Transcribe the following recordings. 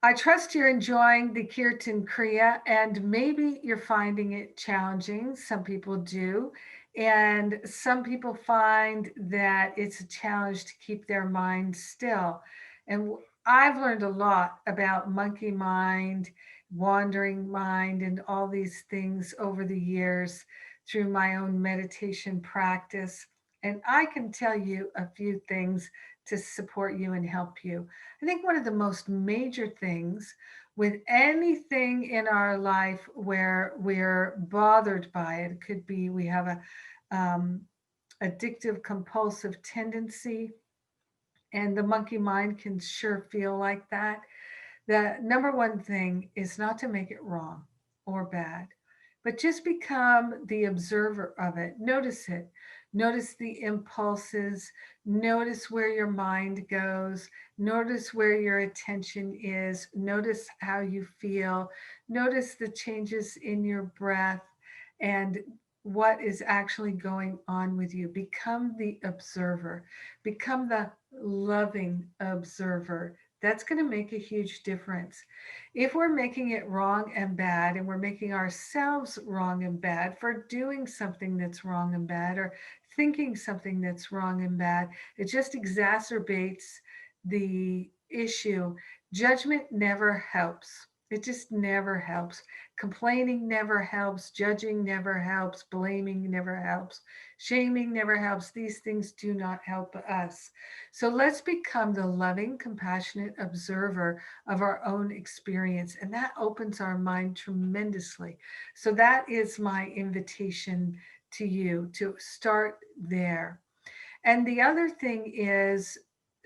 I trust you're enjoying the Kirtan Kriya, and maybe you're finding it challenging. Some people do. And some people find that it's a challenge to keep their mind still. And I've learned a lot about monkey mind, wandering mind, and all these things over the years through my own meditation practice. And I can tell you a few things to support you and help you. I think one of the most major things with anything in our life where we're bothered by it, it could be we have a um, addictive compulsive tendency, and the monkey mind can sure feel like that. The number one thing is not to make it wrong or bad, but just become the observer of it. Notice it. Notice the impulses. Notice where your mind goes. Notice where your attention is. Notice how you feel. Notice the changes in your breath and what is actually going on with you. Become the observer, become the loving observer. That's going to make a huge difference. If we're making it wrong and bad, and we're making ourselves wrong and bad for doing something that's wrong and bad, or thinking something that's wrong and bad, it just exacerbates the issue. Judgment never helps. It just never helps. Complaining never helps. Judging never helps. Blaming never helps. Shaming never helps. These things do not help us. So let's become the loving, compassionate observer of our own experience. And that opens our mind tremendously. So that is my invitation to you to start there. And the other thing is,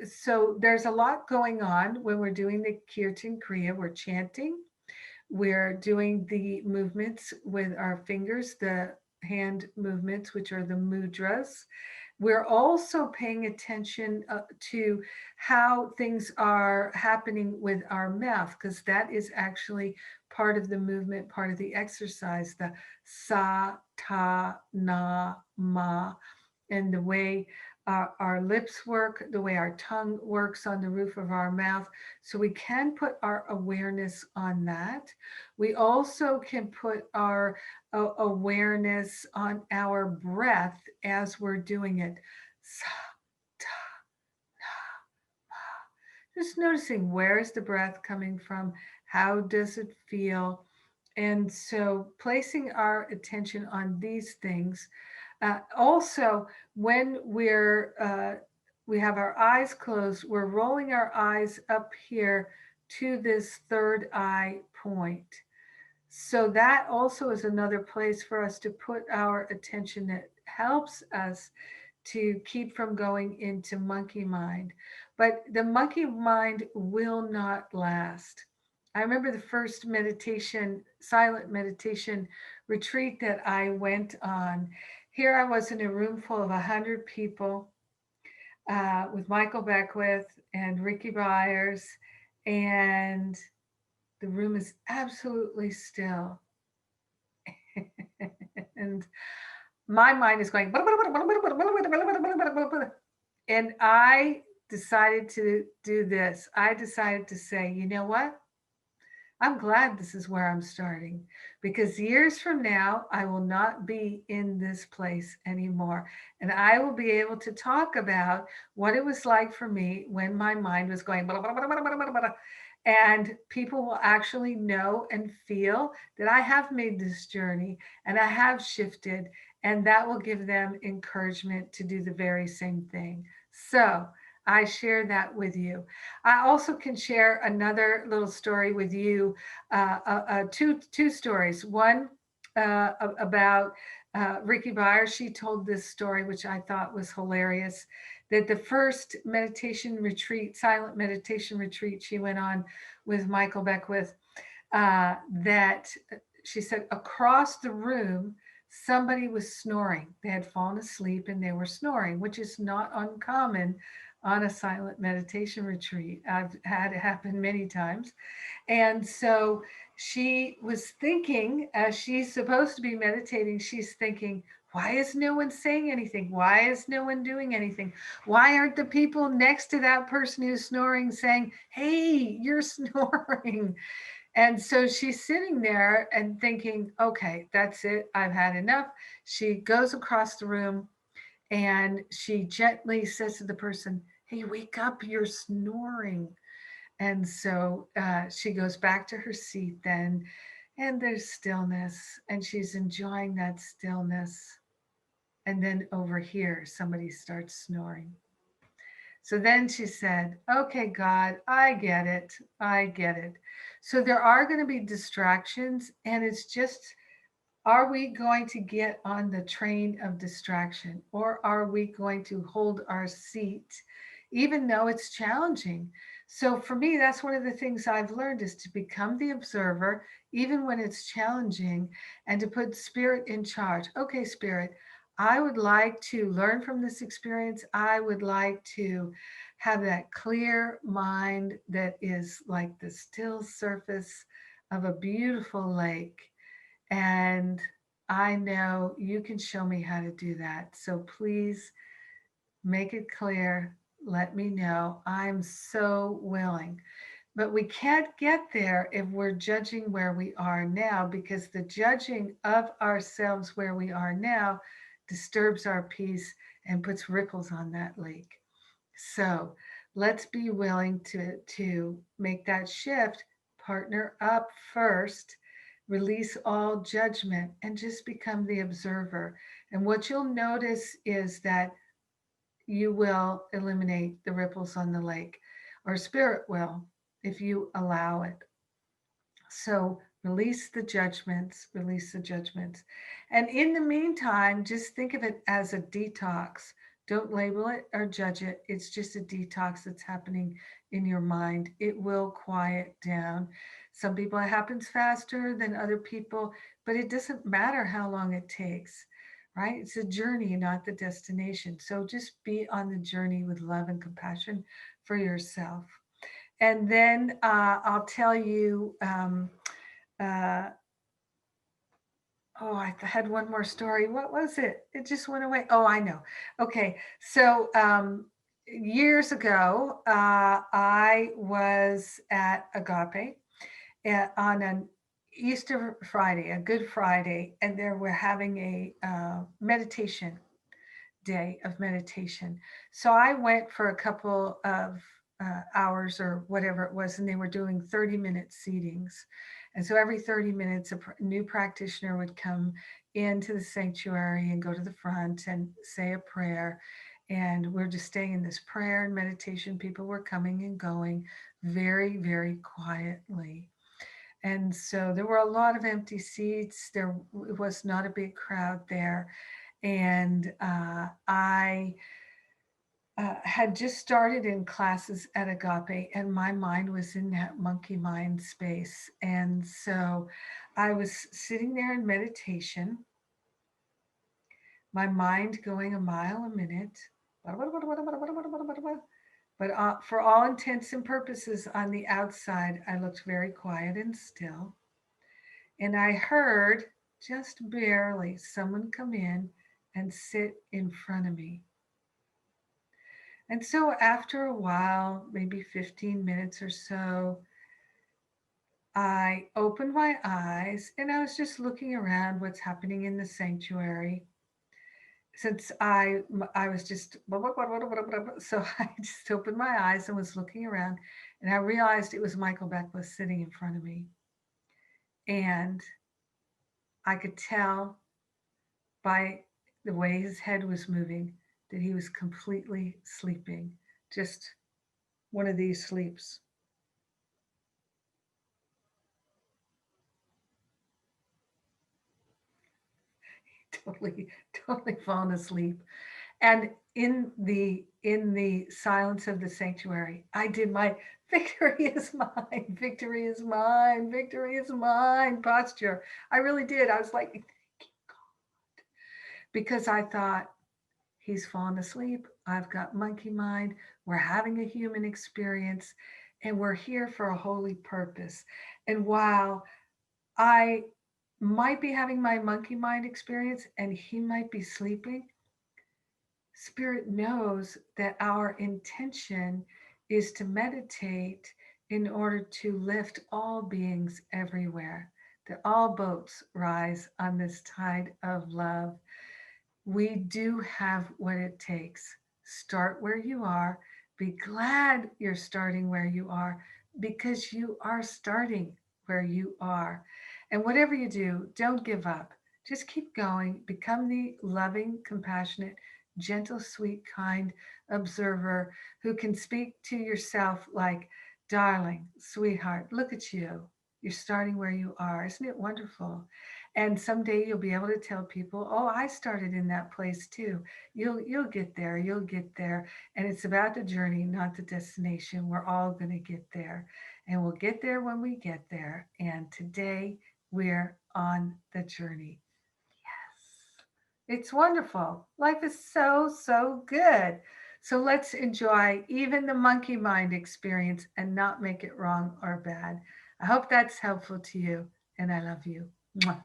so there's a lot going on when we're doing the Kirtan Kriya. We're chanting, we're doing the movements with our fingers, the hand movements, which are the mudras. We're also paying attention to how things are happening with our mouth, because that is actually part of the movement, part of the exercise, the sa, ta, na, ma, and the way our lips work, the way our tongue works on the roof of our mouth. So we can put our awareness on that. We also can put our awareness on our breath as we're doing it. Sa, ta, na, ma. Just noticing, where is the breath coming from? How does it feel? And so placing our attention on these things. Also, when we have our eyes closed, we're rolling our eyes up here to this third eye point. So that also is another place for us to put our attention that helps us to keep from going into monkey mind. But the monkey mind will not last. I remember the first meditation, silent meditation retreat that I went on. Here I was in a room full of 100 people with Michael Beckwith and Ricky Byers, and the room is absolutely still. And my mind is going, and I decided to do this. I decided to say, you know what? I'm glad this is where I'm starting, because years from now, I will not be in this place anymore. And I will be able to talk about what it was like for me when my mind was going, blah, blah, blah, blah, blah, blah, blah. And people will actually know and feel that I have made this journey and I have shifted, and that will give them encouragement to do the very same thing. So I share that with you. I also can share another little story with you, two stories. One about Ricky Byers. She told this story, which I thought was hilarious. That the first meditation retreat, silent meditation retreat, she went on with Michael Beckwith, that she said across the room, somebody was snoring. They had fallen asleep and they were snoring, which is not uncommon on a silent meditation retreat. I've had it happen many times. And so she was thinking, as she's supposed to be meditating, she's thinking, Why is no one saying anything? Why is no one doing anything? Why aren't the people next to that person who's snoring saying, hey, you're snoring? And so she's sitting there and thinking, okay, that's it. I've had enough. She goes across the room and she gently says to the person, hey, wake up, you're snoring. And so she goes back to her seat then, and there's stillness, and she's enjoying that stillness. And then over here, somebody starts snoring. So then she said, okay, God, I get it. I get it. So there are going to be distractions, and it's just, are we going to get on the train of distraction, or are we going to hold our seat even though it's challenging? So for me, that's one of the things I've learned, is to become the observer even when it's challenging, and to put spirit in charge. Okay, spirit, I would like to learn from this experience. I would like to have that clear mind that is like the still surface of a beautiful lake, and I know you can show me how to do that. So please make it clear. Let me know. I'm so willing. But we can't get there if we're judging where we are now, because the judging of ourselves where we are now disturbs our peace and puts ripples on that lake. So let's be willing to make that shift, partner up first, release all judgment, and just become the observer. And what you'll notice is that you will eliminate the ripples on the lake, or spirit will, if you allow it. So release the judgments, release the judgments. And in the meantime, just think of it as a detox. Don't label it or judge it. It's just a detox that's happening in your mind. It will quiet down. Some people, it happens faster than other people, but it doesn't matter how long it takes, right? It's a journey, not the destination. So just be on the journey with love and compassion for yourself. And then I'll tell you, uh, oh, I had one more story. What was it? It just went away. Oh, I know. Okay. So years ago, I was at Agape on an Easter Friday, a Good Friday, and there we're having a meditation day of meditation. So I went for a couple of hours or whatever it was, and they were doing 30-minute seatings. And so every 30 minutes, a new practitioner would come into the sanctuary and go to the front and say a prayer. And we're just staying in this prayer and meditation. People were coming and going very, very quietly. And so there were a lot of empty seats. There was not a big crowd there. And I had just started in classes at Agape, and my mind was in that monkey mind space. And so I was sitting there in meditation, my mind going a mile a minute. But for all intents and purposes, on the outside, I looked very quiet and still. And I heard, just barely, someone come in and sit in front of me. And so after a while, maybe 15 minutes or so, I opened my eyes and I was just looking around what's happening in the sanctuary. Since I was just so I just opened my eyes and was looking around, and I realized it was Michael Beckwith sitting in front of me. And I could tell by the way his head was moving that he was completely sleeping, just one of these sleeps. Totally, totally fallen asleep. And in the silence of the sanctuary, I did my victory is mine, victory is mine, victory is mine posture. I really did. I was like, thank you, God, because I thought, he's fallen asleep. I've got monkey mind. We're having a human experience, and we're here for a holy purpose. And while I might be having my monkey mind experience and he might be sleeping. Spirit knows that our intention is to meditate in order to lift all beings everywhere, that all boats rise on this tide of love. We do have what it takes. Start where you are. Be glad you're starting where you are because you are starting where you are. And whatever you do, don't give up. Just keep going. Become the loving, compassionate, gentle, sweet, kind observer who can speak to yourself like, darling, sweetheart, look at you. You're starting where you are. Isn't it wonderful? And someday you'll be able to tell people, oh, I started in that place too. You'll get there. You'll get there. And it's about the journey, not the destination. We're all going to get there. And we'll get there when we get there. And today we're on the journey. Yes. It's wonderful. Life is so, so good. So let's enjoy even the monkey mind experience and not make it wrong or bad. I hope that's helpful to you. And I love you. Mwah.